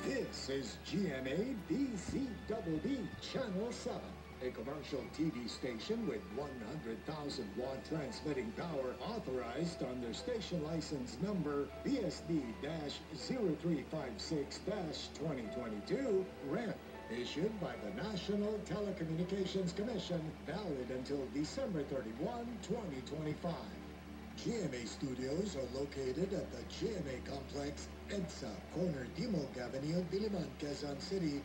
This is GMA DZBB Channel 7, a commercial TV station with 100,000 watt transmitting power authorized under station license number BSD-0356-2022, REM, issued by the National Telecommunications Commission, valid until December 31, 2025. GMA studios are located at the GMA Complex, EDSA, corner Timog Avenue, Diliman, Quezon City,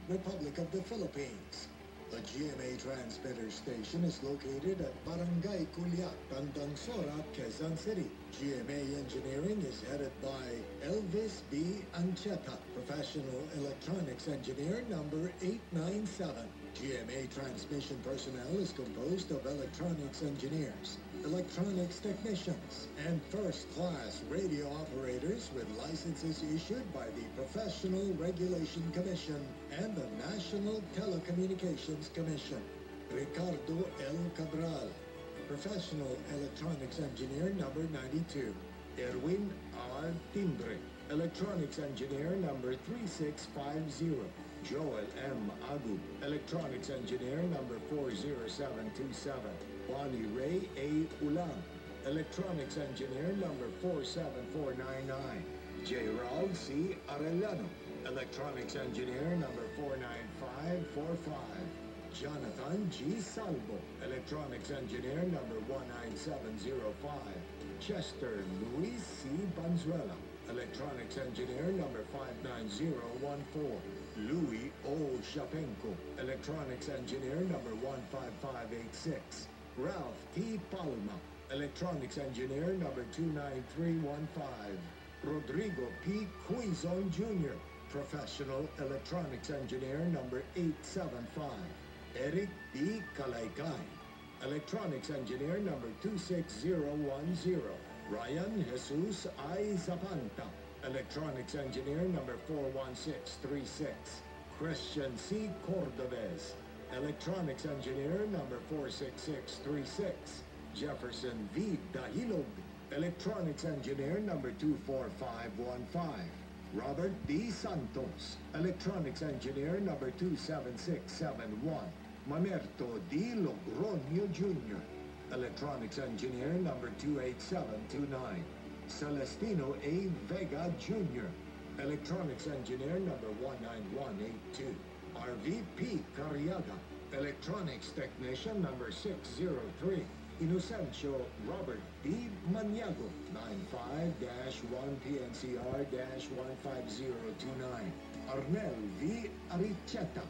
Republic of the Philippines. The GMA transmitter station is located at Barangay Culyac, Tandangsora, Quezon City. GMA engineering is headed by Elvis B. Ancheta, professional electronics engineer number 897. GMA transmission personnel is composed of electronics engineers, electronics technicians, and first-class radio operators with licenses issued by the Professional Regulation Commission and the National Telecommunications Commission. Ricardo L. Cabral, professional electronics engineer number 92. Erwin R. Timbre, electronics engineer number 3650. Joel M. Agu, electronics engineer number 40727. Bonnie Ray A. Ulang, electronics engineer number 47499. J. Raul C. Arellano, electronics engineer number 49545. Jonathan G. Salvo, electronics engineer number 19705. Chester Luis C. Banzuela, electronics engineer number 59014. Louis O. Shapenko, electronics engineer number 15586. Ralph T. Palma, electronics engineer number 29315. Rodrigo P. Quizon Jr., professional electronics engineer number 875. Eric D. Kalaykay, electronics engineer number 26010. Ryan Jesus I. Zapanta, electronics engineer number 41636. Christian C. Cordovez, electronics engineer number 46636. Jefferson V. Dahilog, electronics engineer number 24515. Robert D. Santos, electronics engineer number 27671. Mamerto D. Logronio Jr., electronics engineer number 28729. Celestino A. Vega Jr., electronics engineer number 19182. RVP Cariaga, electronics technician number 603. Inocencio Robert D. Maniago, 95-1PNCR-15029. Arnel V. Aricheta,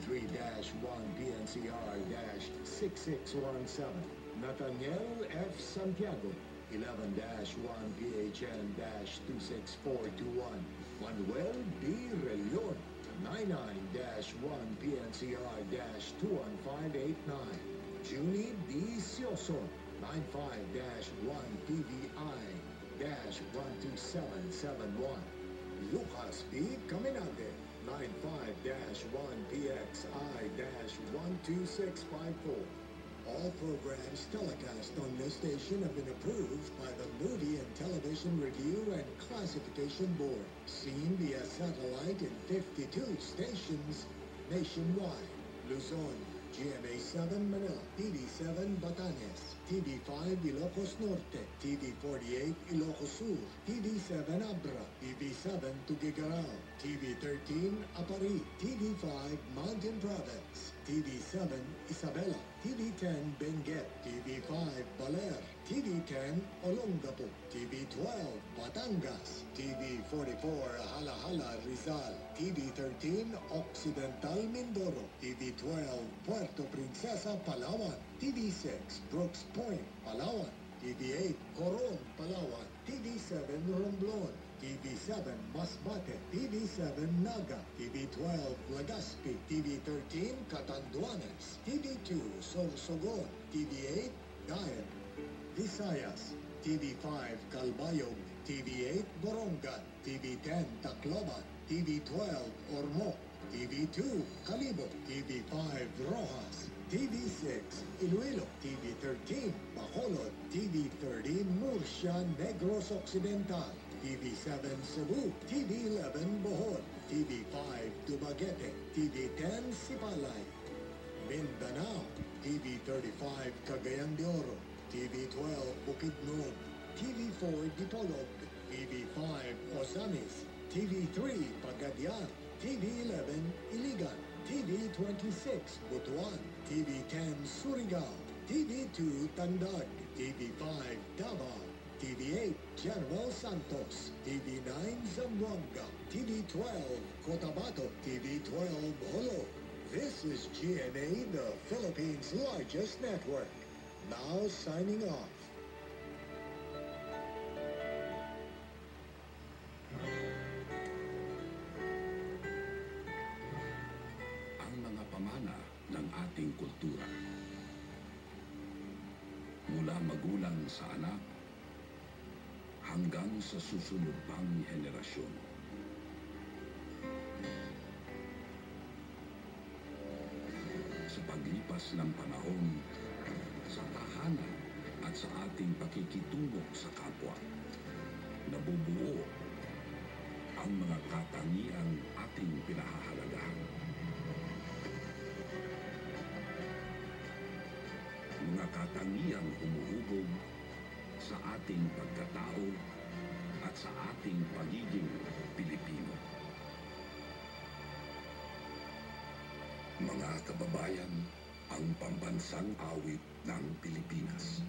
93-1PNCR-6617. Nathaniel F. Santiago, 11-1PHN-26421. Manuel B. Relion, 99-1PNCR-21589. Junie D. Sioson, 95-1PVI-12771. Lucas P. Caminante, 95-1PXI-12654. All programs telecast on this station have been approved by the Movie and Television Review and Classification Board. Seen via satellite in 52 stations nationwide. Luzon, GMA7 Manila, TV7 Batanes, TV5 Ilocos Norte, TV48 Ilocos Sur, TV7 Abra, TV7 Tuguegarao, TV13 Apari, TV5 Mountain Province, TV7 Isabela, TV10 Benguet, TV5 Baler, TV10 Olongapo, TV12 Batangas, TV44 Halahala Rizal, TV13 Occidental Mindoro, TV12 Puerto Princesa Palawan, TV6 Brooks Point Palawan, TV8 Coron Palawan, TV7 Romblon, TV7 Masbate, TV7 Naga, TV12 Legazpi, TV13 Catanduanes, TV2 Sorsogon, TV8 Gayan, Visayas, TV5 Calbayog, TV8 Borongan, TV10 Tacloban, TV12 Ormoc, TV2 Calibo, TV5 Rojas, TV6 Iloilo, TV13 Bacolod, TV30 Murcia Negros Occidental, TV7 Cebu, TV11 Bohol, TV5 Dumaguete, TV10 Sipalay, Mindanao, TV35 Cagayan de Oro, TV12 Bukidnon, TV4 Dipolog, TV5 Ozamis, TV3 Pagadian, TV11 Iligan, TV26 Butuan, TV10 Surigao, TV2 Tandag, TV5 Davao, TV8 General Santos, TV9 Zamboanga, TV12 Cotabato, TV12 Holo. This is GMA, the Philippines' largest network. Now signing off. Ang mga pamana ng ating kultura. Mula magulang sa anak hanggang sa susunod pang henerasyon. Sa paglipas ng panahon, sa tahanan at sa ating pakikitungo sa kapwa, nabubuo ang mga katangiang ating pinahahalagahan. Mga katangiang humuhubog sa ating pagkatao at sa ating pagiging Pilipino. Mga kababayan, ang pambansang awit ng Pilipinas.